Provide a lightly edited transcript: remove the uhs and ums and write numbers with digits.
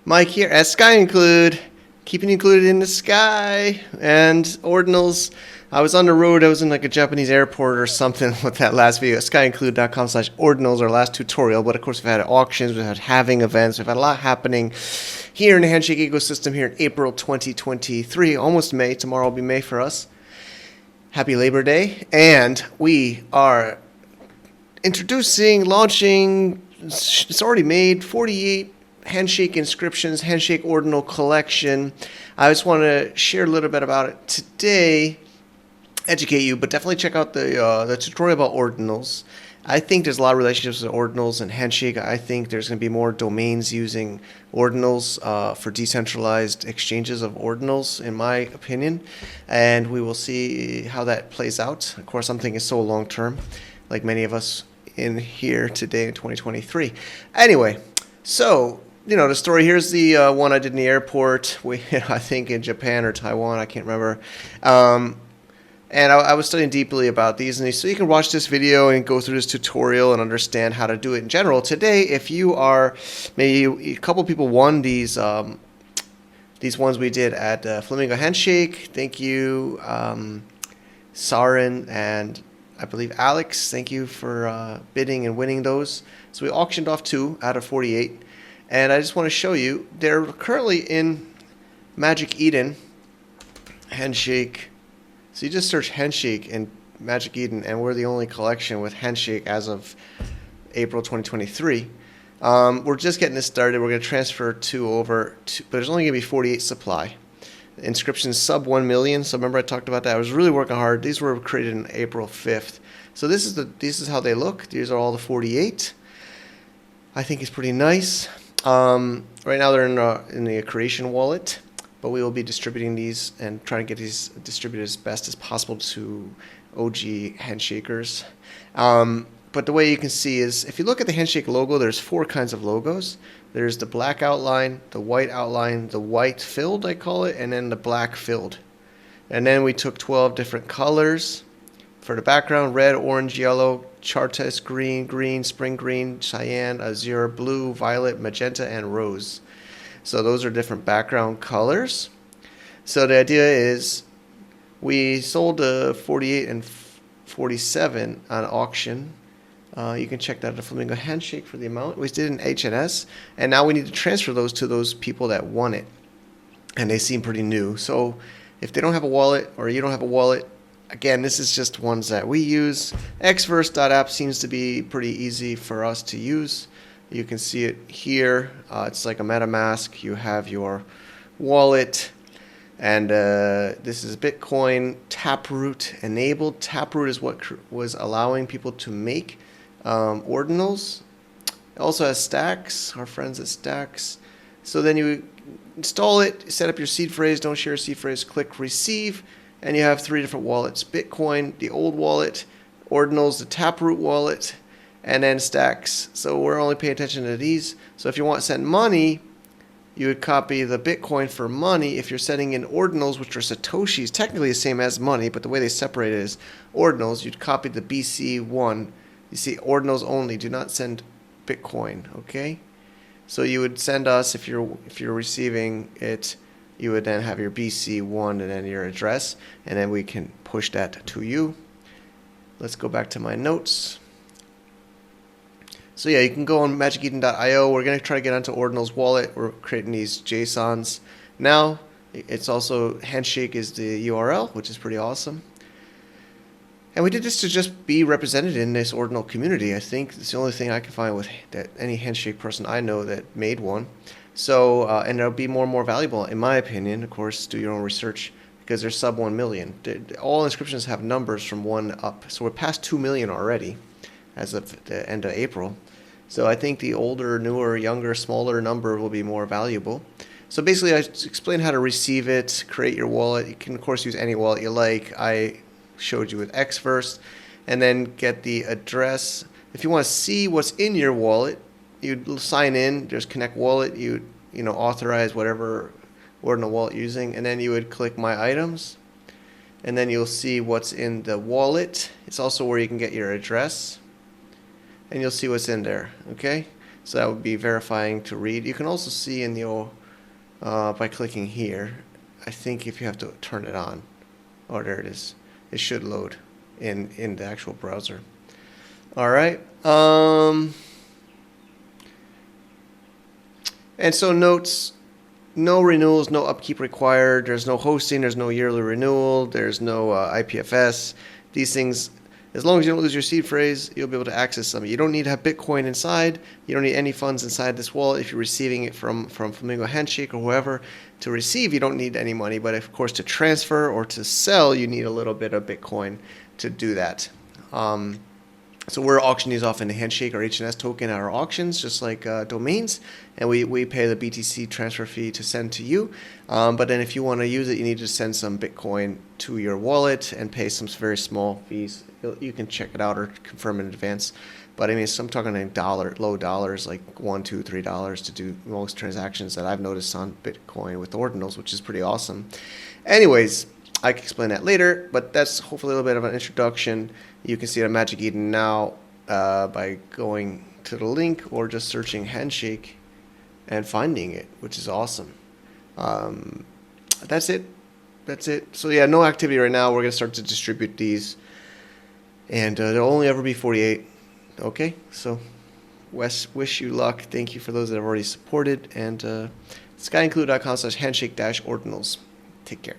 Mike here at Sky Include, keeping you included in the sky. And Ordinals, I was on the road, I was in like a Japanese airport or something with that last video. skyinclude.com/ordinals, our last tutorial. But of course, we've had auctions, we've had halving events, we've had a lot happening here in the Handshake ecosystem here in April 2023, almost May. Tomorrow will be May for us. Happy Labor Day. And we are launching, it's already made, 48 Handshake inscriptions, Handshake Ordinal collection. I just want to share a little bit about it today, educate you, but definitely check out the tutorial about Ordinals. I think there's a lot of relationships with Ordinals and Handshake. I think there's going to be more domains using Ordinals for decentralized exchanges of Ordinals, in my opinion. And we will see how that plays out. Of course, I'm thinking so long term, like many of us in here today in 2023. Anyway, so the story. Here's the one I did in the airport. I think in Japan or Taiwan, I can't remember. And I was studying deeply about these, and so you can watch this video and go through this tutorial and understand how to do it in general. Today, if you are, maybe a couple people won these ones we did at Flamingo Handshake. Thank you, Sarin and I believe Alex. Thank you for bidding and winning those. So we auctioned off 2 out of 48. And I just want to show you, they're currently in Magic Eden, Handshake. So you just search Handshake in Magic Eden, and we're the only collection with Handshake as of April 2023. We're just getting this started. We're going to transfer 2 over, but there's only going to be 48 supply. Inscription sub 1 million. So remember I talked about that. I was really working hard. These were created on April 5th. So this is how they look. These are all the 48. I think it's pretty nice. Right now they're in the creation wallet, but we will be distributing these and trying to get these distributed as best as possible to OG handshakers. But the way you can see is, if you look at the Handshake logo, there's 4 kinds of logos. There's the black outline, the white filled, I call it, and then the black filled. And then we took 12 different colors for the background: red, orange, yellow, chartreuse green, spring green, cyan, azure, blue, violet, magenta, and rose. So those are different background colors. So the idea is, we sold 48 and 47 on auction. You can check that at the Flamingo Handshake for the amount. We did an H&S, and now we need to transfer those to those people that won it. And they seem pretty new. So if they don't have a wallet, or you don't have a wallet, again, this is just ones that we use. Xverse.app seems to be pretty easy for us to use. You can see it here. It's like a MetaMask. You have your wallet, and this is Bitcoin Taproot enabled. Taproot is what was allowing people to make Ordinals. It also has Stacks, our friends at Stacks. So then you install it, set up your seed phrase, don't share a seed phrase, click receive, and you have 3 different wallets: Bitcoin, the old wallet; Ordinals, the Taproot wallet; and then Stacks. So we're only paying attention to these. So if you want to send money, you would copy the Bitcoin for money. If you're sending in Ordinals, which are Satoshis, technically the same as money, but the way they separate it is Ordinals, you'd copy the BC1. You see, Ordinals only, do not send Bitcoin, okay? So you would send us, if you're receiving it, you would then have your BC1 and then your address, and then we can push that to you. Let's go back to my notes. So yeah, you can go on magiceden.io. We're going to try to get onto Ordinals wallet. We're creating these JSONs now. It's also, Handshake is the URL, which is pretty awesome. And we did this to just be represented in this Ordinal community. I think it's the only thing I can find with that any Handshake person I know that made one. So, and it'll be more and more valuable, in my opinion. Of course, do your own research, because they're sub 1 million. All inscriptions have numbers from 1 up. So we're past 2 million already as of the end of April. So I think the older, newer, younger, smaller number will be more valuable. So basically, I explained how to receive it, create your wallet. You can, of course, use any wallet you like. I showed you with Xverse. And then get the address. If you want to see what's in your wallet, you'd sign in. There's Connect Wallet. You authorize whatever Ordinal wallet you're using, and then you would click My Items, and then you'll see what's in the wallet. It's also where you can get your address, and you'll see what's in there. Okay, so that would be verifying to read. You can also see in your by clicking here. I think if you have to turn it on. Oh, there it is. It should load in the actual browser. All right. And so notes, no renewals, no upkeep required. There's no hosting. There's no yearly renewal. There's no IPFS. These things, as long as you don't lose your seed phrase, you'll be able to access them. You don't need to have Bitcoin inside. You don't need any funds inside this wallet. If you're receiving it from Flamingo Handshake or whoever, to receive, you don't need any money. But of course, to transfer or to sell, you need a little bit of Bitcoin to do that. So we're auctioning these off in the Handshake or HNS token at our auctions, just like domains, and we pay the BTC transfer fee to send to you. But then if you want to use it, you need to send some Bitcoin to your wallet and pay some very small fees. You can check it out or confirm in advance. But I mean, so I'm talking like low dollars, like $1, $2, $3 to do most transactions that I've noticed on Bitcoin with Ordinals, which is pretty awesome. Anyways, I can explain that later, but that's hopefully a little bit of an introduction. You can see it on Magic Eden now by going to the link or just searching Handshake and finding it, which is awesome. That's it. So yeah, no activity right now. We're going to start to distribute these, and there'll only ever be 48. Okay, so wish you luck. Thank you for those that have already supported, and skyinclude.com/handshake-ordinals. Take care.